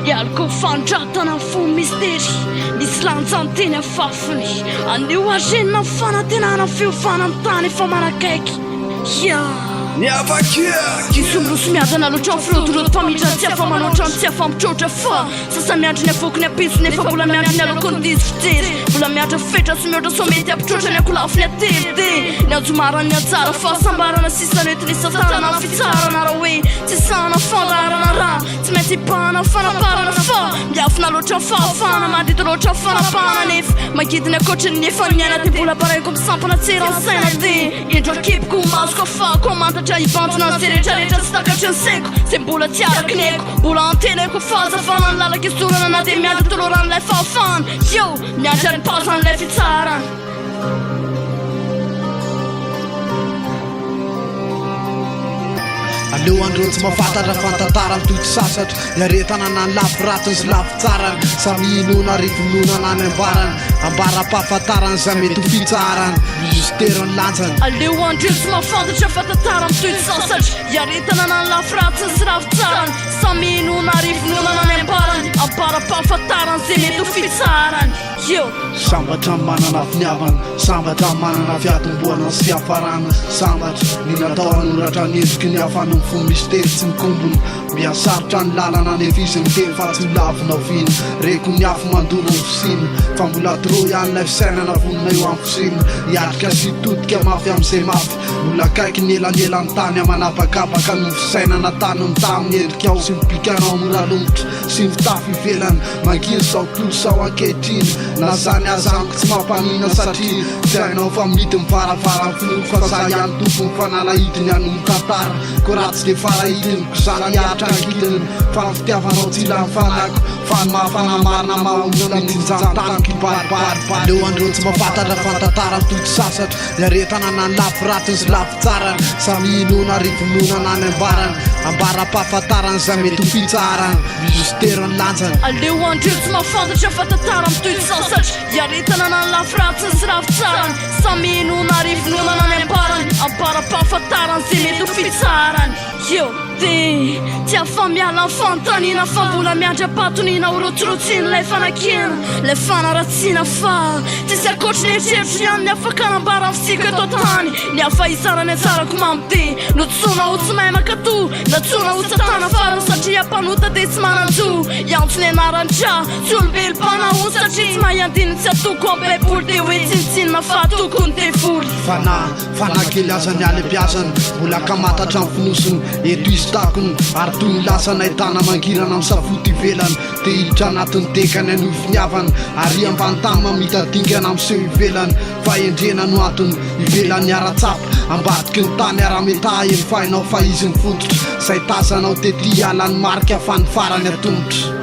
Ialko fandratana fo mistery misy lanjanteny afafiny anio agenina fanantenana fiofanantany efa manakaiky Kisumrusu miadana loatra frotoroto famidra tsy afa manoatra tsy afa mitrotra fa sasa miandry ny afoko ny apisy nefa mbola miandry ny aloko ny diso fitery mbola miandra fetra sy mihoatra so mety ampitrotra ny akolafo ny ately ny anjomarany atsara fahasambarana sisanetiny satarana fitsarana raha hoe tsy sana fandarana raha tsy maintsy ipahana fanaparana fa miafina loatra fahafana mandrito loatra fanapahana nefa magidiny akoatrany nefa niaina ty mbola baraiko misampana tseransaina de indro akepiko mazoko fa komantatra ibantona rehetrarehetra sy takatry ny seko zay mbola tiaraky ny haiko mbola antenako fahazavana ny lalaka isorana na de miandry toloran'ilay fahafana miandry ary pazan'ilay fitsarana Aleo andreo tsy mahafantatra fantantara mitoky sasatra iaretana na ny lafy ratiny sy lafy tsarany samy inona rivinona na ny ambara-pahafantarany za mety ho fitsarany justerony lanjany Aleo andreo tsy mahafantatra fantantara mitoky sasatra iaretana na ny lafy ratiny sy lafy tsarany samy inona rivinona na ny ambara-pahafantarany zay mety ho fitsarany Sambatra manana finiavana sambatra manana fiatomboana sy fiafarana sambatra ny natao hanoratra ny heziky ny afana ny fo mistery tsy mikombony miasarotra ny lalana ny evizy ny teny fa tsy milavina ovina reko ny afo mandolo ny fosina fa mbola tro ihany fisainana vonina eo amin'ny fosina hiatrika sy todika mafy amin'izay mafy mbola kaiky ny elanelany tany amanapakapaka ny fisainana tany ny taminy endrika ao sy mipikanao moralomotra sy mitafy ivelany manginy sao tolo sao ankehitriny na zany azaniko tsy mampanina satria fiainao fa mity mivaravara finoko fa za ihany tompony fanalahidiny anony tantara ko raha tsy de farahidiny ko zany hiatra ankiliny fa ny fitiavanao tsila ny fanako fa ny mahafanamarina mahonana minjantaniko ibaribary Aleo andreo tsy mahafantatra fantantara mitoky sasatra iaretana na ny lafy ratiny sy lafy tsarany samy inona rivinona na ny ambara-pahafantarany za mety ho fitsarany justerony lanjany Aleo andreo tsy mahafantatra fantantara mitoky sasatra iaretana na ny lafy ratiny sy lafy tsarany samy inona rivinona na ny ambara-pahafantarany zay mety ho fitsarany tsy afa miala ny fanontaniana fa mbola miandry apatonina orotsorotsiny lay fanakena lay fanaratsiana fa tsisy akoatry ny eritreritry ihany ny afaka anambara fisika eto tany ny afahizarany atsarako mamite notsona ho tsy mahay makato natsona ho satana farany satria ampanota de tsy mananjo iantso ny anarandra tsy olombelom-panahony satria tsy mahay andiny tsy atoko ambaiboly de hoe tsinitsinina fa atokony devoly fanakely azany any ampiazany mbola kamatatra amin'ny finosiny eto izy takony ary toy ny lasana ahitana mangirana amin'ny safoty ivelany te hiditra anatin'ny dekany any finiavany ary ambantany mamitadingana amin'seho ivelany fa endrena no antony ivelany ara-tsapa ambadiky ny tany ara-meta eny fa hainao fa izy ny fototra zay tazanao tety halan'ny marika fa ny farany atongotra